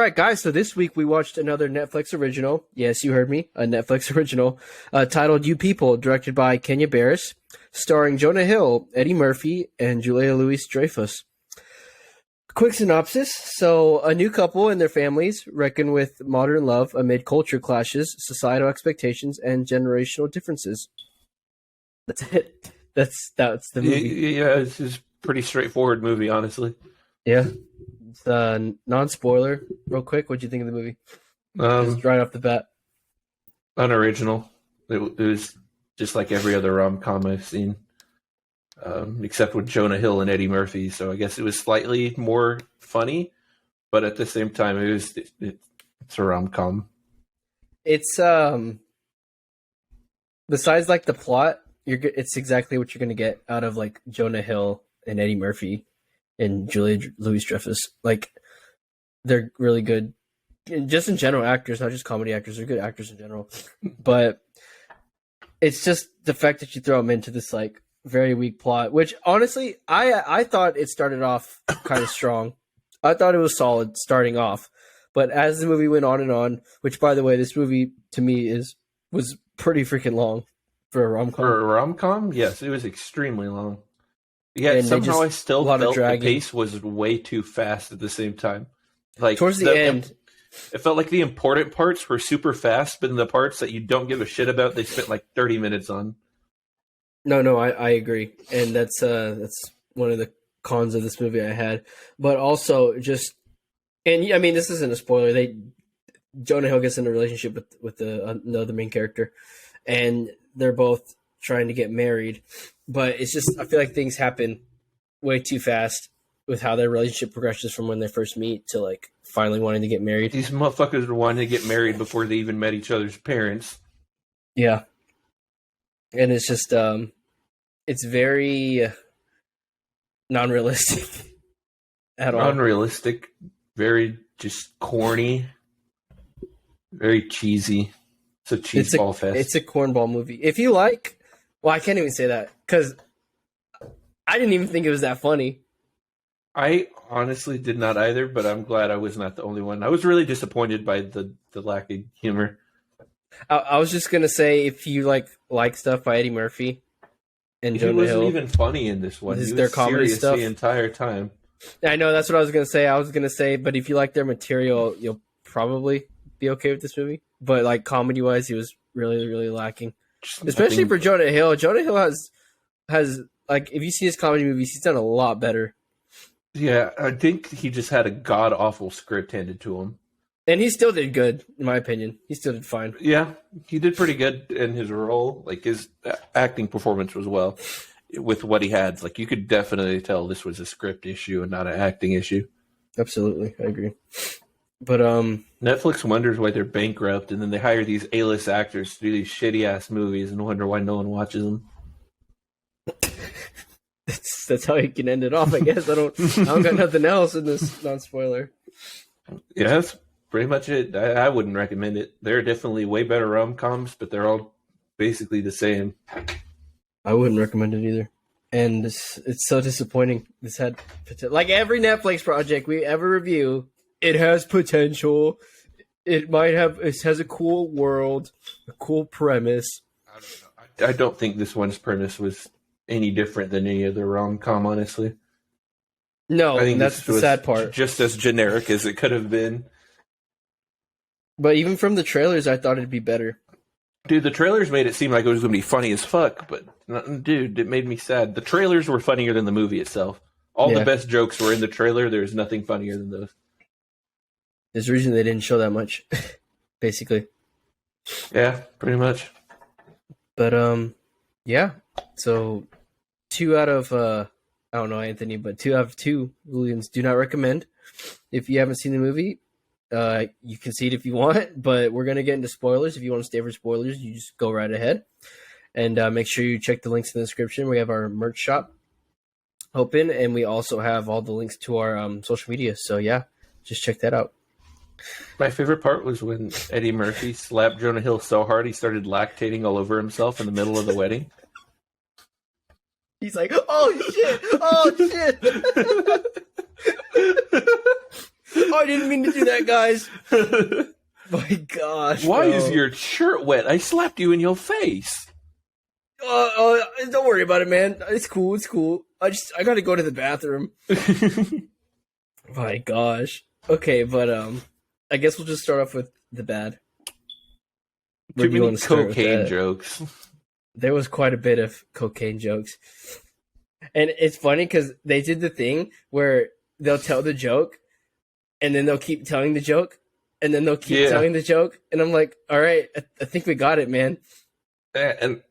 right, guys. So this week we watched another Netflix original. Yes, you heard me. A Netflix original titled You People, directed by Kenya Barris, starring Jonah Hill, Eddie Murphy, and Julia Louis-Dreyfus. Quick synopsis. So, a new couple and their families reckon with modern love amid culture clashes, societal expectations, and generational differences. That's it. That's the movie. Yeah, it's just pretty straightforward movie, honestly. Yeah. It's non-spoiler. Real quick, what'd you think of the movie? Just right off the bat. Unoriginal. It was just like every other rom-com I've seen, except with Jonah Hill and Eddie Murphy. So I guess it was slightly more funny, but at the same time, it's a rom-com. It's besides like the plot, it's exactly what you're gonna get out of like Jonah Hill and Eddie Murphy and Julia Louis-Dreyfus. Like, they're really good, just in general actors, not just comedy actors. They're good actors in general, but it's just the fact that you throw them into this like very weak plot, which honestly, I thought it started off kind of strong. I thought it was solid starting off, but as the movie went on and on, which by the way, this movie to me was pretty freaking long for a rom-com. For a rom-com, yes, it was extremely long. Yeah, And somehow I still felt the dragging. pace was way too fast at the same time. Like Towards the end, it felt like the important parts were super fast, but in the parts that you don't give a shit about, they spent like 30 minutes on. No, I agree, and that's one of the cons of this movie I had. But also just, and I mean, this isn't a spoiler. Jonah Hill gets in a relationship with the other main character, and they're both trying to get married. But it's just, I feel like things happen way too fast with how their relationship progresses from when they first meet to like finally wanting to get married. These motherfuckers were wanting to get married before they even met each other's parents. Yeah. And it's just, it's very non-realistic at all. Unrealistic, very just corny, very cheesy. It's a cheeseball fest. It's a cornball movie. If you like, well, I can't even say that because I didn't even think it was that funny. I honestly did not either, but I'm glad I was not the only one. I was really disappointed by the lack of humor. I was just gonna say, if you like stuff by Eddie Murphy and He Jonah wasn't Hill, even funny in this one. This is He their was comedy serious stuff. the entire time. I know that's what I was gonna say. I was gonna say, but if you like their material, you'll probably be okay with this movie. But like comedy wise, he was really, really lacking. Especially for Jonah Hill. Jonah Hill has like, if you see his comedy movies, he's done a lot better. Yeah, I think he just had a god awful script handed to him. And he still did good, in my opinion. He still did fine. Yeah, he did pretty good in his role. Like, his acting performance was well with what he had. Like, you could definitely tell this was a script issue and not an acting issue. Absolutely, I agree. But Netflix wonders why they're bankrupt, and then they hire these A-list actors to do these shitty ass movies and wonder why no one watches them. that's how you can end it off, I guess. I don't got nothing else in this non-spoiler. Yeah, that's pretty much it. I wouldn't recommend it. There are definitely way better rom-coms, but they're all basically the same. I wouldn't recommend it either. And it's so disappointing. This had like every Netflix project we ever review, it has potential. It has a cool world, a cool premise. I don't think this one's premise was any different than any other rom-com, honestly. No, I think and that's the sad part. Just as generic as it could have been. But even from the trailers, I thought it'd be better. Dude, the trailers made it seem like it was going to be funny as fuck, but dude, it made me sad. The trailers were funnier than the movie itself. All the best jokes were in the trailer. There's nothing funnier than those. There's a reason they didn't show that much, basically. Yeah, pretty much. But yeah. So 2 out of I don't know, Anthony, but 2 out of 2 Hooligans do not recommend. If you haven't seen the movie, you can see it if you want, but we're gonna get into spoilers. If you want to stay for spoilers, you just go right ahead. And make sure you check the links in the description. We have our merch shop open, and we also have all the links to our social media. So yeah, just check that out. My favorite part was when Eddie Murphy slapped Jonah Hill so hard he started lactating all over himself in the middle of the wedding. He's like, oh shit, oh shit. I didn't mean to do that, guys. My gosh. Why bro. is your shirt wet? I slapped you in your face. Don't worry about it, man. It's cool. It's cool. I gotta go to the bathroom. My gosh. Okay, but I guess we'll just start off with the bad. Too many cocaine jokes. There was quite a bit of cocaine jokes. And it's funny because they did the thing where they'll tell the joke, and then they'll keep telling the joke, and then they'll keep telling the joke. And I'm like, all right, I think we got it, man. And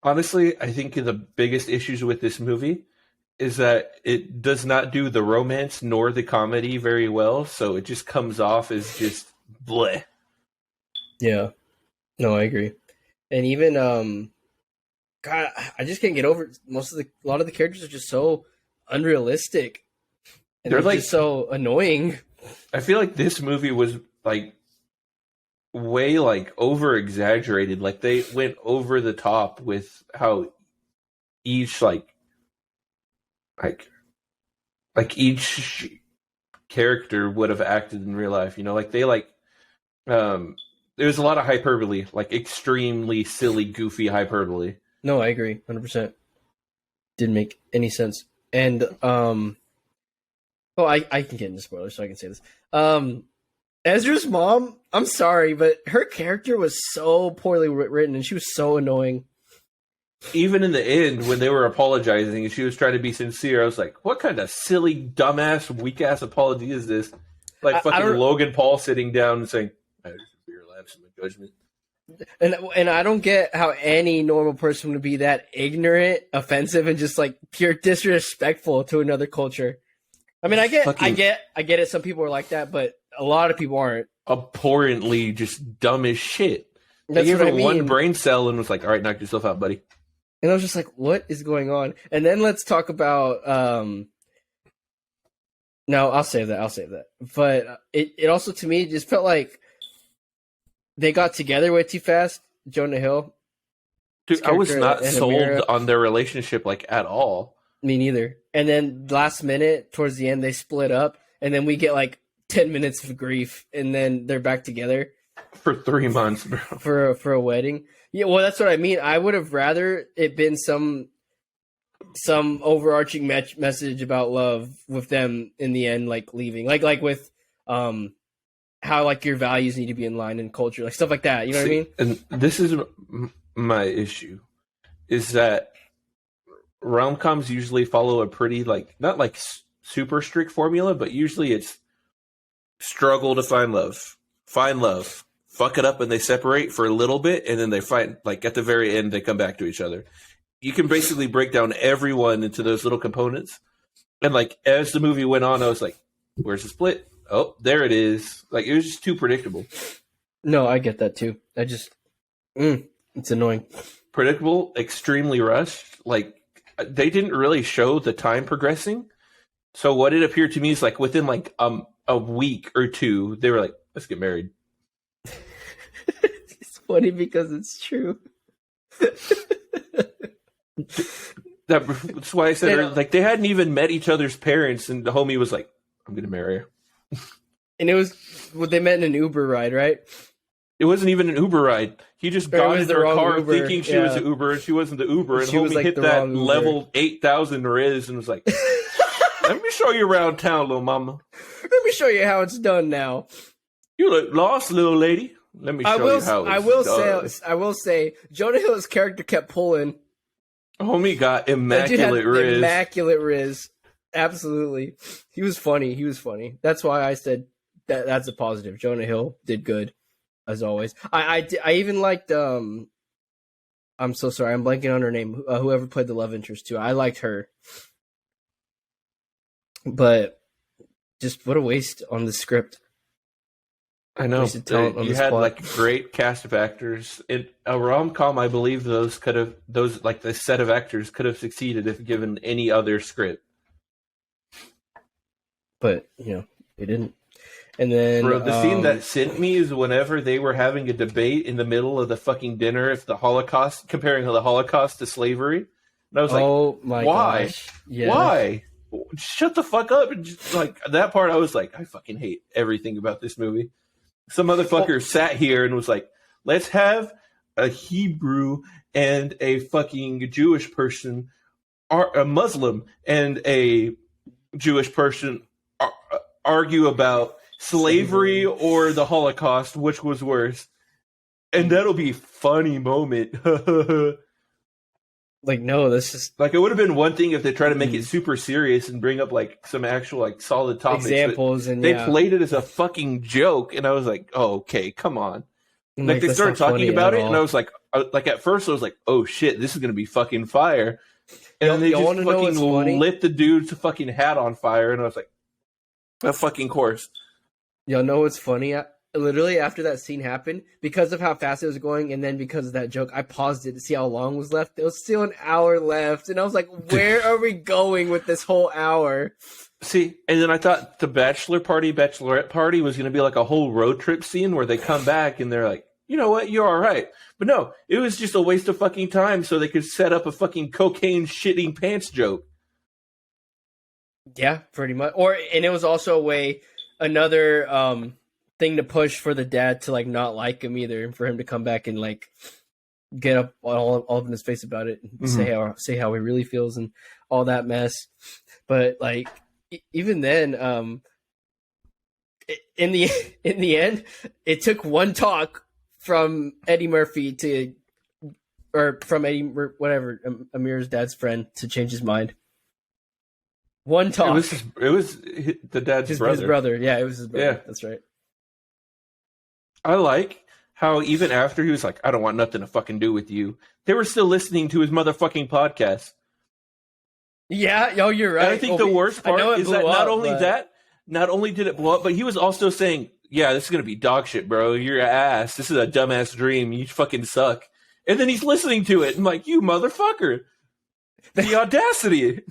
honestly, I think the biggest issues with this movie is that it does not do the romance nor the comedy very well, so it just comes off as just bleh. Yeah. No, I agree. And even God, I just can't get over it. A lot of the characters are just so unrealistic. And they're like just so annoying. I feel like this movie was like way like over exaggerated. Like they went over the top with how each like each character would have acted in real life, you know, like they there's a lot of hyperbole, like extremely silly, goofy hyperbole. No, I agree, 100%. Didn't make any sense. And I can get into spoilers, so I can say this. Ezra's mom, I'm sorry, but her character was so poorly written, and she was so annoying. Even in the end, when they were apologizing and she was trying to be sincere, I was like, what kind of silly, dumbass, weak-ass apology is this? Like fucking Logan Paul sitting down and saying, I just fear lapse in my judgment. And I don't get how any normal person would be that ignorant, offensive, and just like pure disrespectful to another culture. I mean, I get it. Some people are like that, but a lot of people aren't. Abhorrently just dumb as shit. That's they gave him what I mean. one brain cell and was like, all right, knock yourself out, buddy. And I was just like, what is going on? And then let's talk about no, I'll save that. But it also, to me, just felt like they got together way too fast. Jonah Hill. Dude, I was not sold on their relationship like at all. Me neither. And then last minute, towards the end, they split up, and then we get like 10 minutes of grief, and then they're back together for 3 months, bro. For a wedding. Yeah, well, that's what I mean. I would have rather it been some overarching message about love with them in the end, like leaving, like with how like your values need to be in line and culture, like stuff like that. You know what I mean? And this is my issue, is that rom-coms usually follow a pretty like not like super strict formula, but usually it's struggle to find love, fuck it up, and they separate for a little bit, and then they find, like, at the very end, they come back to each other. You can basically break down everyone into those little components. And, like, as the movie went on, I was like, where's the split? Oh, there it is. Like, it was just too predictable. No, I get that, too. I just... it's annoying. Predictable, extremely rushed. Like, they didn't really show the time progressing. So what it appeared to me is, like, within, like, a week or two, they were like, let's get married. It's funny because it's true. That's why I said, like, they hadn't even met each other's parents, and the homie was like, I'm going to marry her. And it was, they met in an Uber ride, right? It wasn't even an Uber ride. He just got in her car Uber, thinking she was the Uber, and she wasn't the Uber, and homie like hit that level 8,000 Riz and was like, let me show you around town, little mama. Let me show you how it's done now. You look lost, little lady. Let me show you how it's done. I will say, Jonah Hill's character kept pulling. Homie got immaculate Riz. Immaculate Riz. Absolutely. He was funny. That's why I said that's a positive. Jonah Hill did good, as always. I even liked, I'm so sorry, I'm blanking on her name. Whoever played the love interest, too. I liked her. But just what a waste on the script. I know. You had like great cast of actors. In a rom-com, I believe this set of actors could have succeeded if given any other script. But, they didn't. And then bro, the scene that sent me is whenever they were having a debate in the middle of the fucking dinner if the Holocaust, comparing the Holocaust to slavery. And I was like, oh my why? Gosh. Yeah. Why? shut the fuck up. And just, like, that part, I was like, I fucking hate everything about this movie. Some motherfucker sat here and was like, let's have a Hebrew and a fucking Jewish person, a Muslim and a Jewish person argue about slavery or the Holocaust, which was worse. And that'll be a funny moment. Like, no, this is like, it would have been one thing if they tried to make it super serious and bring up like some actual like solid topics. examples, and they played it as a fucking joke, and I was like, oh, okay, come on. Like, they started talking about it, and I was like at first I was like, oh shit, this is gonna be fucking fire. And then they just fucking lit the dude's fucking hat on fire, and I was like, a fucking course. Y'all know what's funny? Literally after that scene happened, because of how fast it was going, and then because of that joke, I paused it to see how long was left. There was still an hour left, and I was like, where are we going with this whole hour? See, and then I thought the bachelorette party was going to be like a whole road trip scene where they come back and they're like, you know what, you're all right. But no, it was just a waste of fucking time so they could set up a fucking cocaine shitting pants joke. Yeah, pretty much. And it was also another thing to push for the dad to like not like him either, and for him to come back and like get up all up in his face about it and say how he really feels and all that mess. But like even then, in the end, it took one talk from Eddie Murphy Amir's dad's friend to change his mind. One talk. It was the dad's brother. His brother. Yeah, it was his brother. Yeah. That's right. I like how even after he was like, I don't want nothing to fucking do with you, they were still listening to his motherfucking podcast. Yeah, yo, you're right. And I think the worst part is that not only did it blow up, but he was also saying, yeah, this is going to be dog shit, bro. You're ass. This is a dumbass dream. You fucking suck. And then he's listening to it and like, you motherfucker. The audacity.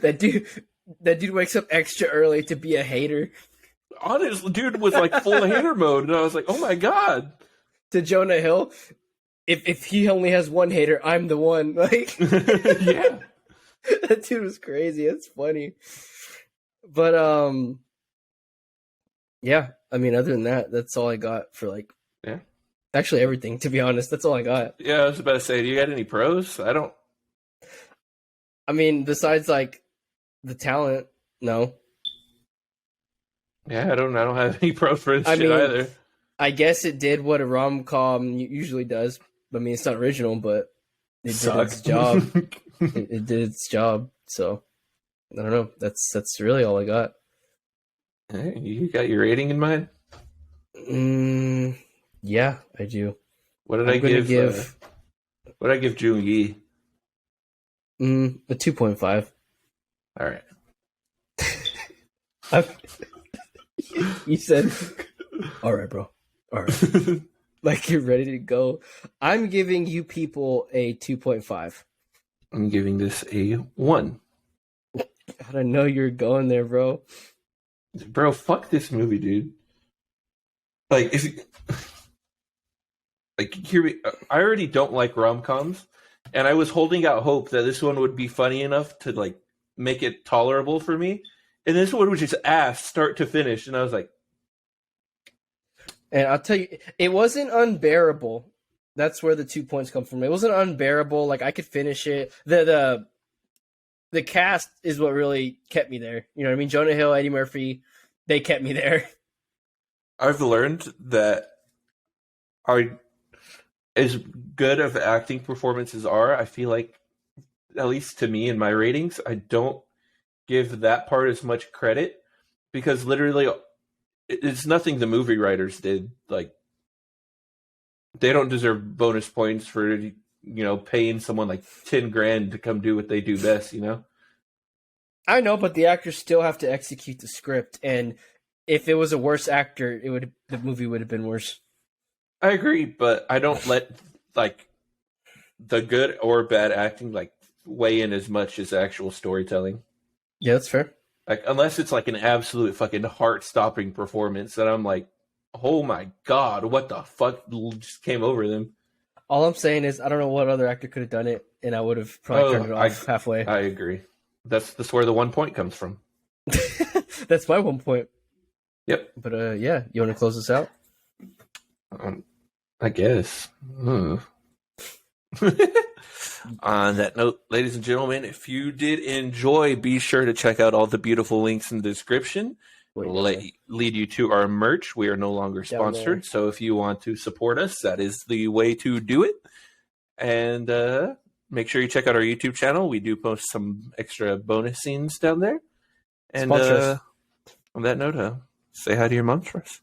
That dude wakes up extra early to be a hater. Honest, dude was like full of hater mode, and I was like, "Oh my god!" To Jonah Hill, if he only has one hater, I'm the one. Like, yeah, that dude was crazy. It's funny, but yeah. I mean, other than that, that's all I got for like, actually everything. To be honest, that's all I got. Yeah, I was about to say, do you got any pros? I don't. I mean, besides like the talent, no. Yeah, I don't have any pros for this shit either. I guess it did what a rom-com usually does. I mean, it's not original, but it did its job. it did its job. So I don't know. That's really all I got. Hey, you got your rating in mind? Yeah, I do. What did I give? What did I give Joon-gi? A 2.5. All right. You said, all right, bro. All right. Like you're ready to go. I'm giving you people a 2.5. I'm giving this a 1. I don't know you're going there, bro. Bro, fuck this movie, dude. Like, I already don't like rom-coms, and I was holding out hope that this one would be funny enough to like make it tolerable for me. And this one was just ass start to finish, and I was like, and I'll tell you, it wasn't unbearable. That's where the 2 points come from. It wasn't unbearable. Like I could finish it. The cast is what really kept me there. You know what I mean? Jonah Hill, Eddie Murphy, they kept me there. I've learned that as good of acting performances are, I feel like, at least to me in my ratings, I don't give that part as much credit because literally it's nothing the movie writers did. Like, they don't deserve bonus points for, paying someone like 10 grand to come do what they do best, I know, but the actors still have to execute the script, and if it was a worse actor, the movie would have been worse. I agree, but I don't let like the good or bad acting like weigh in as much as actual storytelling. Yeah, that's fair. Like, unless it's like an absolute fucking heart-stopping performance that I'm like, oh my god, what the fuck just came over them? All I'm saying is I don't know what other actor could have done it, and I would have probably turned it off halfway. I agree. That's where the 1 point comes from. That's my 1 point. Yep. But yeah, you want to close this out? I guess. On that note, ladies and gentlemen, if you did enjoy, be sure to check out all the beautiful links in the description. It'll lead you to our merch. We are no longer sponsored, so if you want to support us, that is the way to do it. And make sure you check out our YouTube channel. We do post some extra bonus scenes down there. And on that note, say hi to your moms first.